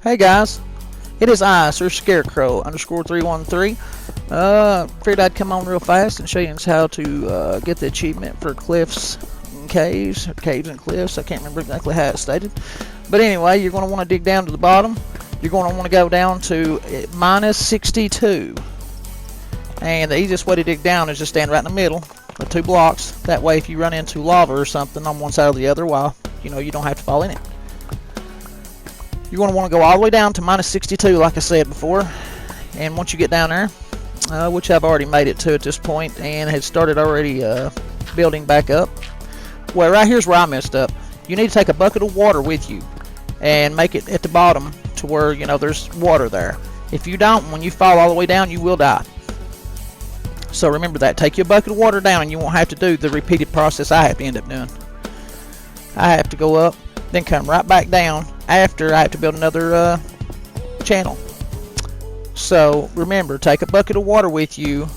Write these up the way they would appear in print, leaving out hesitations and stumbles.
Hey guys, it is I, Sir Scarecrow _313. Figured I'd come on real fast and show you how to get the achievement for cliffs and caves, or caves and cliffs. I can't remember exactly how it's stated, but anyway, you're going to want to dig down to the bottom. You're going to want to go down to -62, and the easiest way to dig down is just stand right in the middle of 2 blocks. That way, if you run into lava or something on one side or the other, well, you know, you don't have to fall in it. You're going to want to go all the way down to -62, like I said before. And once you get down there, which I've already made it to at this point, and had started already building back up. Well, right here's where I messed up. You need to take a bucket of water with you and make it at the bottom to where, you know, there's water there. If you don't, when you fall all the way down, you will die. So remember that. Take your bucket of water down, and you won't have to do the repeated process I have to end up doing. I have to go up, then come right back down after I have to build another channel. So remember, take a bucket of water with you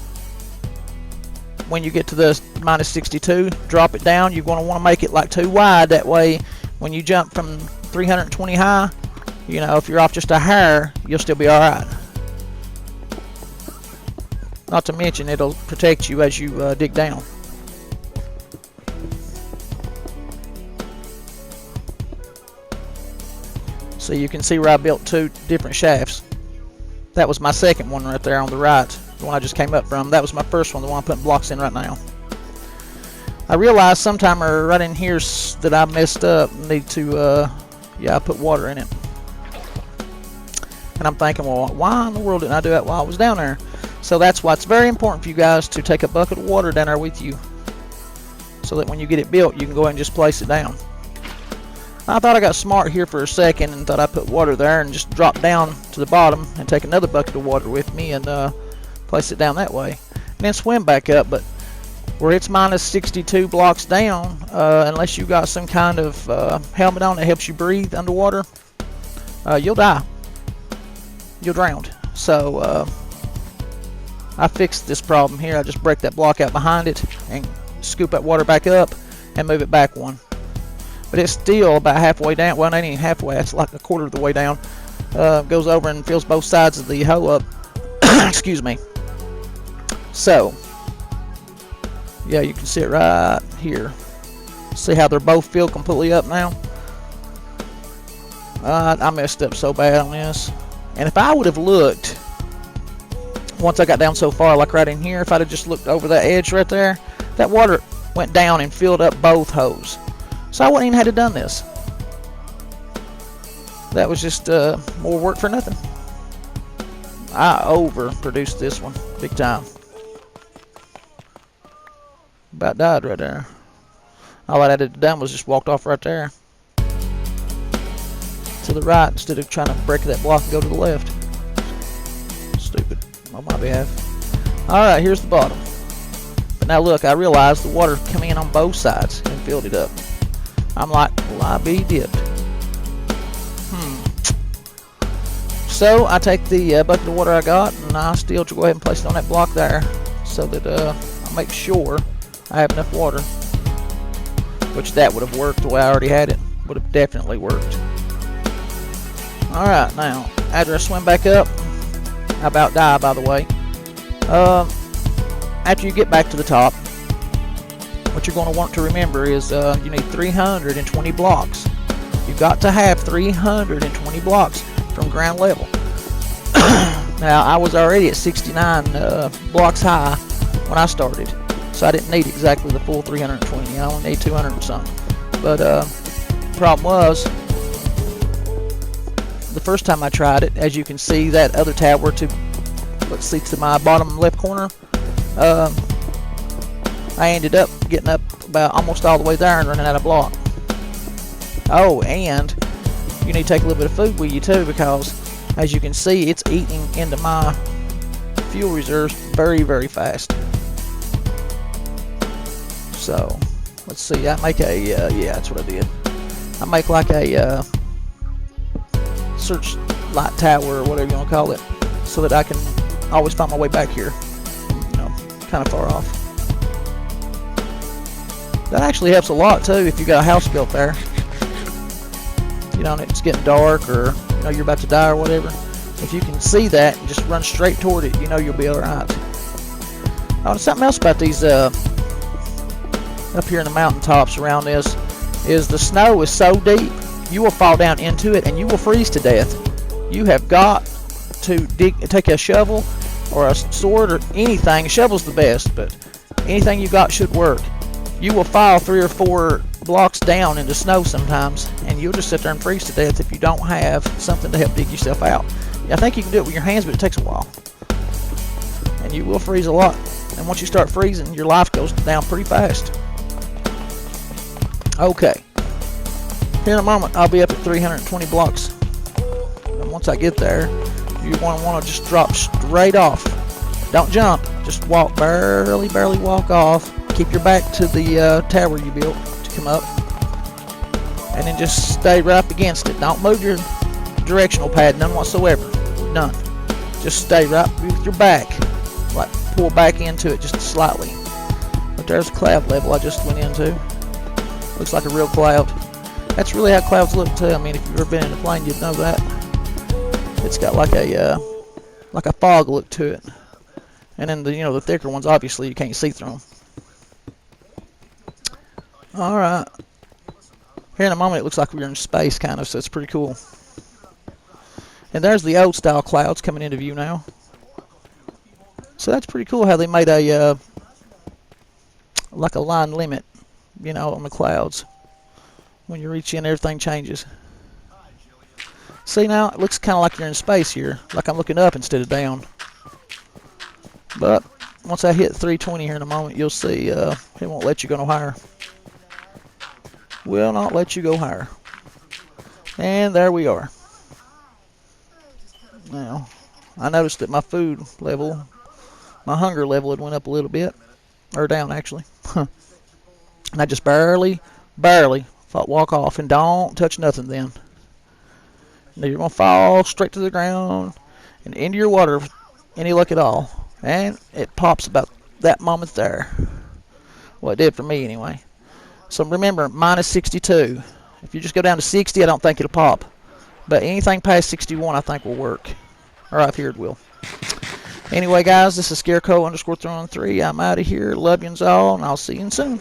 when you get to the -62. Drop it down. You're going to want to make it like 2 wide. That way, when you jump from 320 high, you know, if you're off just a hair, you'll still be alright. Not to mention, it'll protect you as you dig down. So you can see where I built 2 different shafts. That was my second one right there on the right, the one I just came up from. That was my first one, the one I'm putting blocks in right now. I realized sometime right in here that I messed up. Need to, yeah, I put water in it. And I'm thinking, well, why in the world didn't I do that while I was down there? So that's why it's very important for you guys to take a bucket of water down there with you, so that when you get it built, you can go ahead and just place it down. I thought I got smart here for a second and thought I'd put water there and just drop down to the bottom and take another bucket of water with me and place it down that way. And then swim back up, but where it's -62 blocks down, unless you got some kind of helmet on that helps you breathe underwater, you'll die. You'll drown. So I fixed this problem here. I just break that block out behind it and scoop that water back up and move it back 1. But it's still about halfway down. Well, not even halfway. It's like a quarter of the way down. Goes over and fills both sides of the hole up. Excuse me. So, yeah, you can see it right here. See how they're both filled completely up now? I messed up so bad on this. And if I would have looked, once I got down so far, like right in here, if I'd have just looked over that edge right there, that water went down and filled up both holes. So I wouldn't even have to done this. That was just more work for nothing. I overproduced this one big time. About died right there. All I had to do was just walked off right there to the right instead of trying to break that block and go to the left. Stupid on my behalf. Alright, here's the bottom. But now look, I realized the water came in on both sides and filled it up. I'm like, well, I be dipped. So I take the bucket of water I got, and I still go ahead and place it on that block there, so that I make sure I have enough water. Which that would have worked the way I already had it. Would have definitely worked. Alright, now, after I swim back up, I about die, by the way. After you get back to the top, what you're going to want to remember is you need 320 blocks. You've got to have 320 blocks from ground level. Now, I was already at 69 blocks high when I started, so I didn't need exactly the full 320. I only need 200 and something. But the problem was, the first time I tried it, as you can see, that other tower let's see, to my bottom left corner, I ended up getting up about almost all the way there and running out of block. Oh, and you need to take a little bit of food with you too, because as you can see, it's eating into my fuel reserves very, very fast. So, let's see, I make a, yeah, that's what I did. I make like a search light tower or whatever you want to call it, so that I can always find my way back here, you know, kind of far off. That actually helps a lot too if you got a house built there. You know, and it's getting dark, or you know you're about to die or whatever. If you can see that and just run straight toward it, you know you'll be alright. Oh, and something else about these up here in the mountaintops around this is the snow is so deep you will fall down into it and you will freeze to death. You have got to take a shovel or a sword or anything. A shovel's the best, but anything you got should work. You will fall 3 or 4 blocks down into snow sometimes, and you'll just sit there and freeze to death if you don't have something to help dig yourself out. I think you can do it with your hands, but it takes a while. And you will freeze a lot. And once you start freezing, your life goes down pretty fast. Okay. Here in a moment, I'll be up at 320 blocks. And once I get there, you want to just drop straight off. Don't jump. Just walk, barely walk off. Keep your back to the tower you built to come up. And then just stay right up against it. Don't move your directional pad, none whatsoever. None. Just stay right with your back. Like pull back into it just slightly. But there's a cloud level I just went into. Looks like a real cloud. That's really how clouds look too. I mean, if you've ever been in a plane, you'd know that. It's got like a fog look to it. And then the thicker ones, obviously you can't see through them. All right. Here in a moment, it looks like we're in space, kind of, so it's pretty cool. And there's the old style clouds coming into view now. So that's pretty cool how they made a like a line limit, on the clouds. When you reach in, everything changes. See now, it looks kind of like you're in space here, like I'm looking up instead of down. But once I hit 320 here in a moment, you'll see it won't let you go no higher. Will not let you go higher. And there we are. Now, I noticed that my food level, my hunger level had went up a little bit. Or down, actually. And I just barely walk off. And don't touch nothing then. You're going to fall straight to the ground and into your water with any luck at all. And it pops about that moment there. Well, it did for me anyway. So remember, minus 62. If you just go down to 60, I don't think it'll pop. But anything past 61, I think will work. Or I've heard it will. Anyway, guys, this is Scarecrow _313. I'm out of here. Love yous all, and I'll see you soon.